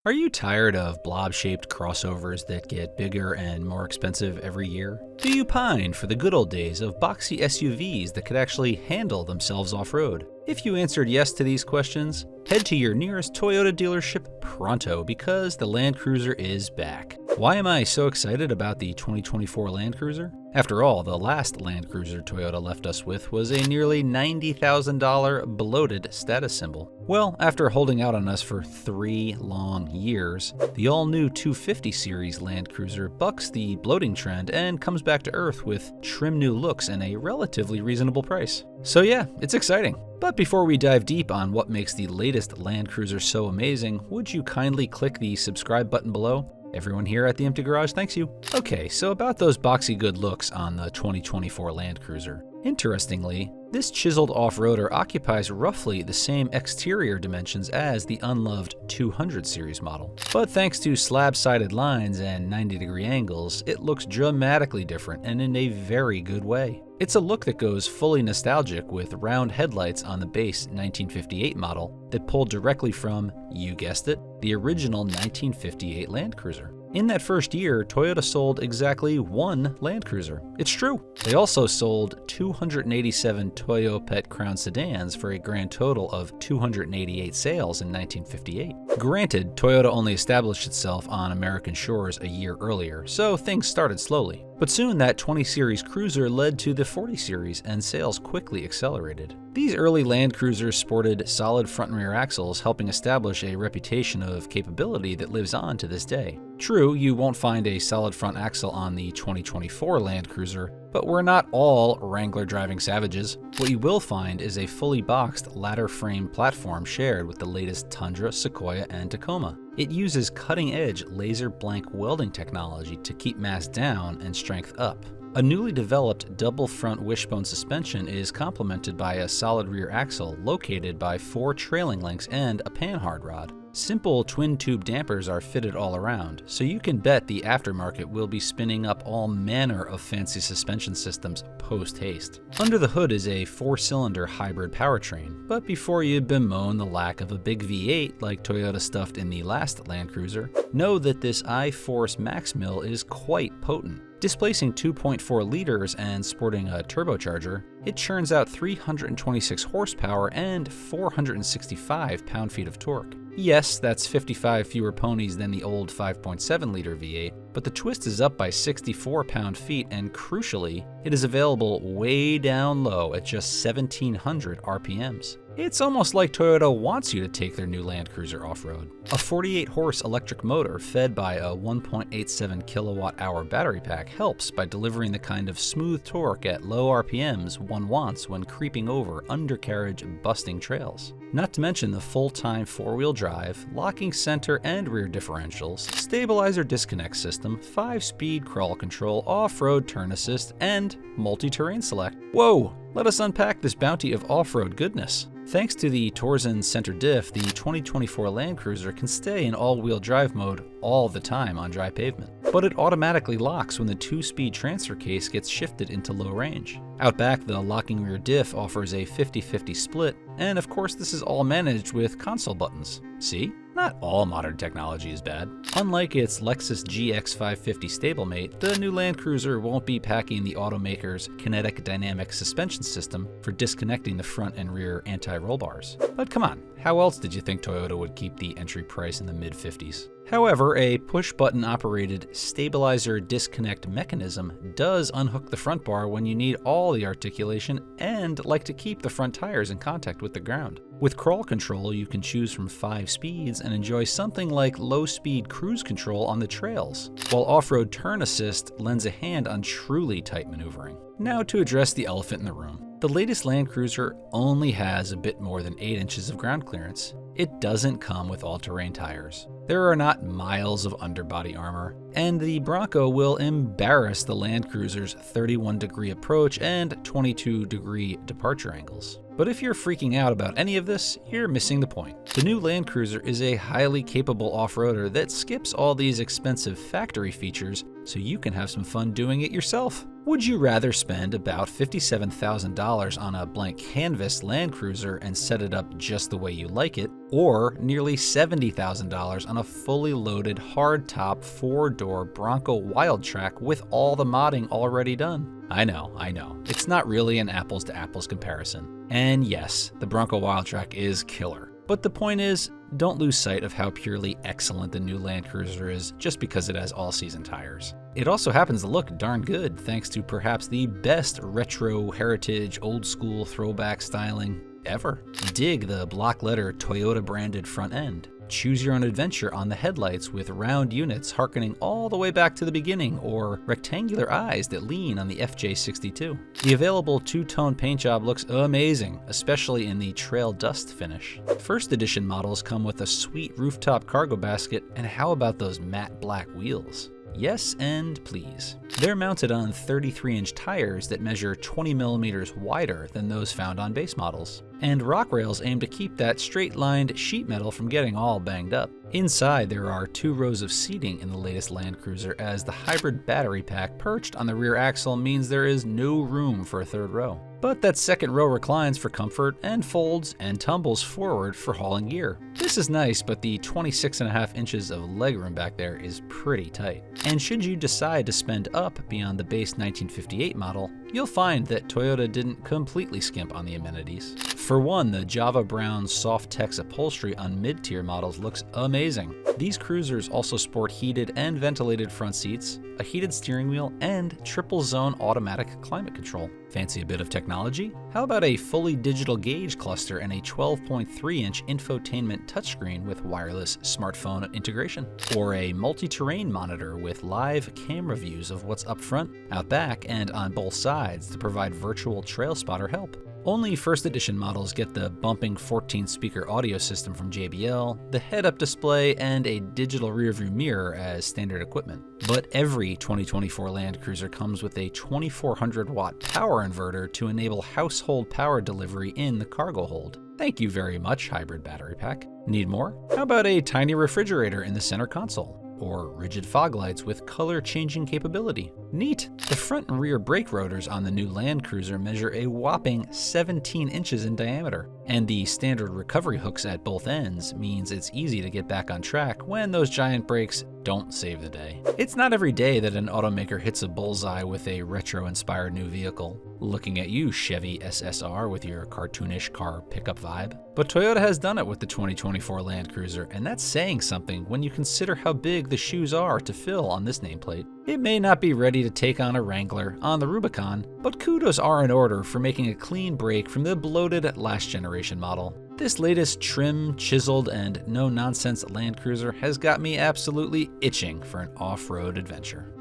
Are you tired of blob-shaped crossovers that get bigger and more expensive every year? Do you pine for the good old days of boxy SUVs that could actually handle themselves off-road? If you answered yes to these questions, head to your nearest Toyota dealership pronto because the Land Cruiser is back. Why am I so excited about the 2024 Land Cruiser? After all, the last Land Cruiser Toyota left us with was a nearly $90,000 bloated status symbol. Well, after holding out on us for 3 long years, the all-new 250 series Land Cruiser bucks the bloating trend and comes back to earth with trim new looks and a relatively reasonable price. So yeah, it's exciting. But before we dive deep on what makes the latest Land Cruiser so amazing, would you kindly click the subscribe button below? Everyone here at the Empty Garage thanks you. Okay, so about those boxy good looks on the 2024 Land Cruiser. Interestingly, this chiseled off-roader occupies roughly the same exterior dimensions as the unloved 200 series model. But thanks to slab-sided lines and 90-degree angles, it looks dramatically different and in a very good way. It's a look that goes fully nostalgic with round headlights on the base 1958 model that pulled directly from, you guessed it, the original 1958 Land Cruiser. In that first year, Toyota sold exactly 1 Land Cruiser. It's true. They also sold 287 Toyopet Crown sedans for a grand total of 288 sales in 1958. Granted, Toyota only established itself on American shores a year earlier, so things started slowly. But soon that 20 series cruiser led to the 40 series and sales quickly accelerated. These early Land Cruisers sported solid front and rear axles, helping establish a reputation of capability that lives on to this day. True, you won't find a solid front axle on the 2024 Land Cruiser, but we're not all Wrangler driving savages. What you will find is a fully boxed ladder frame platform shared with the latest Tundra, Sequoia, and Tacoma. It uses cutting-edge laser blank welding technology to keep mass down and strength up. A newly developed double front wishbone suspension is complemented by a solid rear axle located by 4 trailing links and a panhard rod. Simple twin-tube dampers are fitted all around, so you can bet the aftermarket will be spinning up all manner of fancy suspension systems post-haste. Under the hood is a 4-cylinder hybrid powertrain, but before you bemoan the lack of a big V8 like Toyota stuffed in the last Land Cruiser, know that this I-Force Max Mill is quite potent. Displacing 2.4 liters and sporting a turbocharger, it churns out 326 horsepower and 465 pound-feet of torque. Yes, that's 55 fewer ponies than the old 5.7 liter V8, but the twist is up by 64 pound-feet and crucially, it is available way down low at just 1700 RPMs. It's almost like Toyota wants you to take their new Land Cruiser off-road. A 48-horse electric motor fed by a 1.87 kilowatt-hour battery pack helps by delivering the kind of smooth torque at low RPMs one wants when creeping over undercarriage busting trails. Not to mention the full-time 4-wheel drive, locking center and rear differentials, stabilizer disconnect system, 5-speed crawl control, off-road turn assist, and multi-terrain select. Whoa! Let us unpack this bounty of off-road goodness. Thanks to the Torsen center diff, the 2024 Land Cruiser can stay in all-wheel drive mode all the time on dry pavement. But it automatically locks when the 2-speed transfer case gets shifted into low range. Out back, the locking rear diff offers a 50-50 split, and of course this is all managed with console buttons. See? Not all modern technology is bad. Unlike its Lexus GX 550 stablemate, the new Land Cruiser won't be packing the automaker's kinetic dynamic suspension system for disconnecting the front and rear anti-roll bars. But come on, how else did you think Toyota would keep the entry price in the mid-50s? However, a push-button operated stabilizer disconnect mechanism does unhook the front bar when you need all the articulation and like to keep the front tires in contact with the ground. With crawl control, you can choose from 5 speeds and enjoy something like low-speed cruise control on the trails, while off-road turn assist lends a hand on truly tight maneuvering. Now to address the elephant in the room. The latest Land Cruiser only has a bit more than 8 inches of ground clearance. It doesn't come with all-terrain tires. There are not miles of underbody armor, and the Bronco will embarrass the Land Cruiser's 31-degree approach and 22-degree departure angles. But if you're freaking out about any of this, you're missing the point. The new Land Cruiser is a highly capable off-roader that skips all these expensive factory features so you can have some fun doing it yourself. Would you rather spend about $57,000 on a blank canvas Land Cruiser and set it up just the way you like it, or nearly $70,000 on a fully loaded hardtop 4-door Bronco Wildtrak with all the modding already done? I know. It's not really an apples to apples comparison. And yes, the Bronco Wildtrak is killer. But the point is, don't lose sight of how purely excellent the new Land Cruiser is just because it has all-season tires. It also happens to look darn good thanks to perhaps the best retro, heritage, old-school throwback styling ever. Dig the block letter Toyota branded front end. Choose your own adventure on the headlights with round units harkening all the way back to the beginning, or rectangular eyes that lean on the FJ62. The available two-tone paint job looks amazing, especially in the trail dust finish. First edition models come with a sweet rooftop cargo basket, and how about those matte black wheels? Yes and please. They're mounted on 33-inch tires that measure 20 millimeters wider than those found on base models. And rock rails aim to keep that straight-lined sheet metal from getting all banged up. Inside, there are 2 rows of seating in the latest Land Cruiser, as the hybrid battery pack perched on the rear axle means there is no room for a third row. But that second row reclines for comfort and folds and tumbles forward for hauling gear. This is nice, but the 26.5 inches of legroom back there is pretty tight. And should you decide to spend up beyond the base 1958 model, you'll find that Toyota didn't completely skimp on the amenities. For one, the Java Brown Soft-Tex upholstery on mid-tier models looks amazing. These cruisers also sport heated and ventilated front seats, a heated steering wheel, and triple-zone automatic climate control. Fancy a bit of technology? How about a fully digital gauge cluster and a 12.3-inch infotainment touchscreen with wireless smartphone integration? Or a multi-terrain monitor with live camera views of what's up front, out back, and on both sides to provide virtual trail spotter help? Only first edition models get the bumping 14-speaker audio system from JBL, the head-up display, and a digital rearview mirror as standard equipment. But every 2024 Land Cruiser comes with a 2400-watt power inverter to enable household power delivery in the cargo hold. Thank you very much, hybrid battery pack. Need more? How about a tiny refrigerator in the center console? Or rigid fog lights with color changing capability? Neat! The front and rear brake rotors on the new Land Cruiser measure a whopping 17 inches in diameter, and the standard recovery hooks at both ends means it's easy to get back on track when those giant brakes don't save the day. It's not every day that an automaker hits a bullseye with a retro-inspired new vehicle. Looking at you, Chevy SSR, with your cartoonish car pickup vibe. But Toyota has done it with the 2024 Land Cruiser, and that's saying something when you consider how big the shoes are to fill on this nameplate. It may not be ready to take on a Wrangler on the Rubicon, but kudos are in order for making a clean break from the bloated last generation model. This latest trim, chiseled, and no-nonsense Land Cruiser has got me absolutely itching for an off-road adventure.